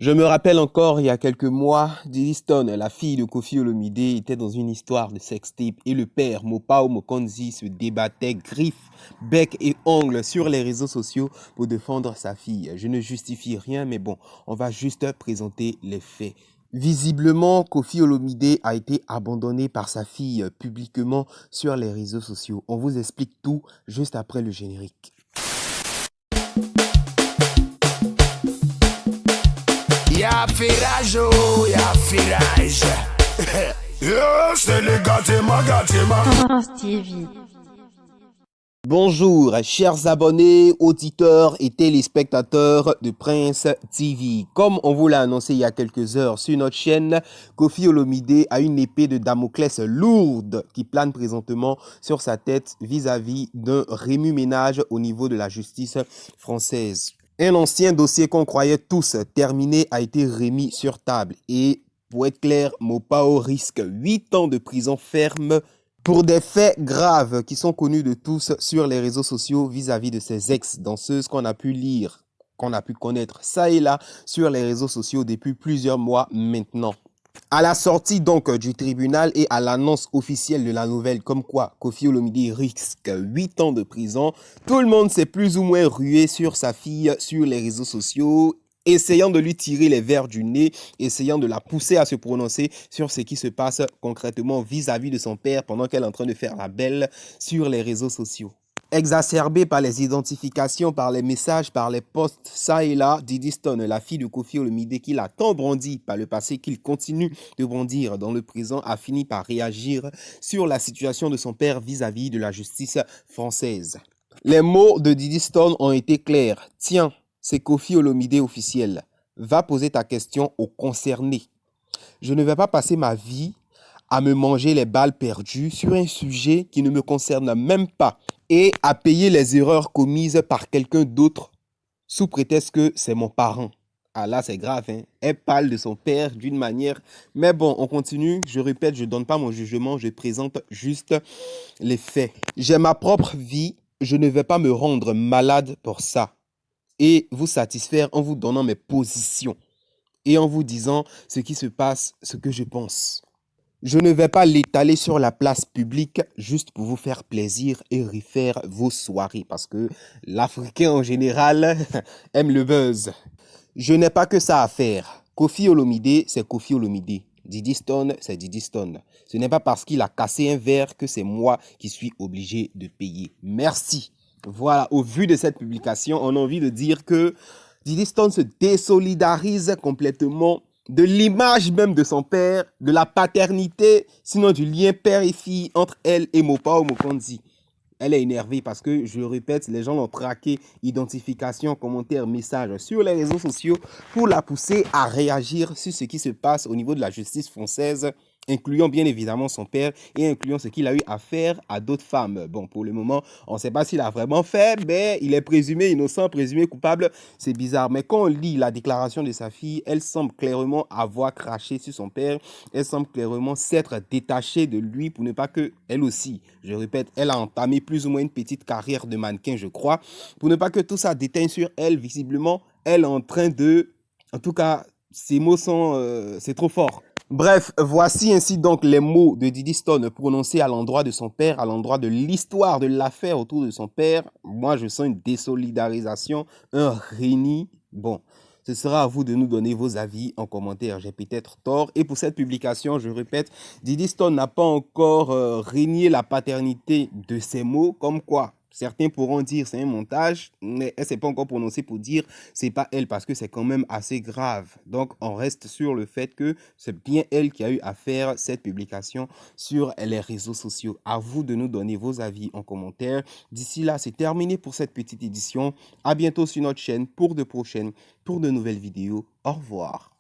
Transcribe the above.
Je me rappelle encore, il y a quelques mois, Diddy Stone, la fille de Koffi Olomide, était dans une histoire de sextape et le père, Mopao Mokonzi, se débattait griffes, bec et ongles sur les réseaux sociaux pour défendre sa fille. Je ne justifie rien, mais bon, on va juste présenter les faits. Visiblement, Koffi Olomide a été abandonné par sa fille publiquement sur les réseaux sociaux. On vous explique tout juste après le générique. Y'a firage, oh, y'a firage. C'est le gâtement. Prince TV. Bonjour, chers abonnés, auditeurs et téléspectateurs de Prince TV. Comme on vous l'a annoncé il y a quelques heures sur notre chaîne, Koffi Olomide a une épée de Damoclès lourde qui plane présentement sur sa tête vis-à-vis d'un remue-ménage au niveau de la justice française. Un ancien dossier qu'on croyait tous terminé a été remis sur table et, pour être clair, Mopao risque 8 ans de prison ferme pour des faits graves qui sont connus de tous sur les réseaux sociaux vis-à-vis de ces ex-danseuses qu'on a pu lire, qu'on a pu connaître ça et là sur les réseaux sociaux depuis plusieurs mois maintenant. À la sortie donc du tribunal et à l'annonce officielle de la nouvelle comme quoi Koffi Olomide risque 8 ans de prison, tout le monde s'est plus ou moins rué sur sa fille sur les réseaux sociaux, essayant de lui tirer les vers du nez, essayant de la pousser à se prononcer sur ce qui se passe concrètement vis-à-vis de son père pendant qu'elle est en train de faire la belle sur les réseaux sociaux. Exacerbé par les identifications, par les messages, par les posts, ça et là, Diddy Stone, la fille de Koffi Olomide, qu'il a tant brandi par le passé, qu'il continue de brandir dans le présent, a fini par réagir sur la situation de son père vis-à-vis de la justice française. Les mots de Diddy Stone ont été clairs. Tiens, c'est Koffi Olomide officiel. Va poser ta question aux concernés. Je ne vais pas passer ma vie à me manger les balles perdues sur un sujet qui ne me concerne même pas et à payer les erreurs commises par quelqu'un d'autre sous prétexte que c'est mon parent. Ah là, c'est grave, hein? Elle parle de son père d'une manière... Mais bon, on continue. Je répète, je ne donne pas mon jugement, je présente juste les faits. J'ai ma propre vie, je ne vais pas me rendre malade pour ça et vous satisfaire en vous donnant mes positions et en vous disant ce qui se passe, ce que je pense. Je ne vais pas l'étaler sur la place publique juste pour vous faire plaisir et refaire vos soirées parce que l'Africain en général aime le buzz. Je n'ai pas que ça à faire. Koffi Olomide, c'est Koffi Olomide. Diddy Stone, c'est Diddy Stone. Ce n'est pas parce qu'il a cassé un verre que c'est moi qui suis obligé de payer. Merci. Voilà, au vu de cette publication, on a envie de dire que Diddy Stone se désolidarise complètement de l'image même de son père, de la paternité, sinon du lien père et fille entre elle et Mopao Mokonzi. Elle est énervée parce que, je le répète, les gens l'ont traqué, identification, commentaires, messages sur les réseaux sociaux pour la pousser à réagir sur ce qui se passe au niveau de la justice française, incluant bien évidemment son père et incluant ce qu'il a eu à faire à d'autres femmes. Bon, pour le moment, on ne sait pas s'il a vraiment fait, mais il est présumé innocent, présumé coupable. C'est bizarre. Mais quand on lit la déclaration de sa fille, elle semble clairement avoir craché sur son père. Elle semble clairement s'être détachée de lui pour ne pas que, elle aussi, je répète, elle a entamé plus ou moins une petite carrière de mannequin, je crois, pour ne pas que tout ça déteigne sur elle. Visiblement, elle est en train de... En tout cas, ces mots sont... c'est trop fort. Bref, voici ainsi donc les mots de Diddy Stone prononcés à l'endroit de son père, à l'endroit de l'histoire de l'affaire autour de son père. Moi, je sens une désolidarisation, un reni. Bon, ce sera à vous de nous donner vos avis en commentaire. J'ai peut-être tort. Et pour cette publication, je répète, Diddy Stone n'a pas encore renié la paternité de ces mots, comme quoi certains pourront dire c'est un montage, mais elle ne s'est pas encore prononcée pour dire c'est pas elle parce que c'est quand même assez grave. Donc on reste sur le fait que c'est bien elle qui a eu à faire cette publication sur les réseaux sociaux. À vous de nous donner vos avis en commentaire. D'ici là, c'est terminé pour cette petite édition. À bientôt sur notre chaîne pour de prochaines, pour de nouvelles vidéos. Au revoir.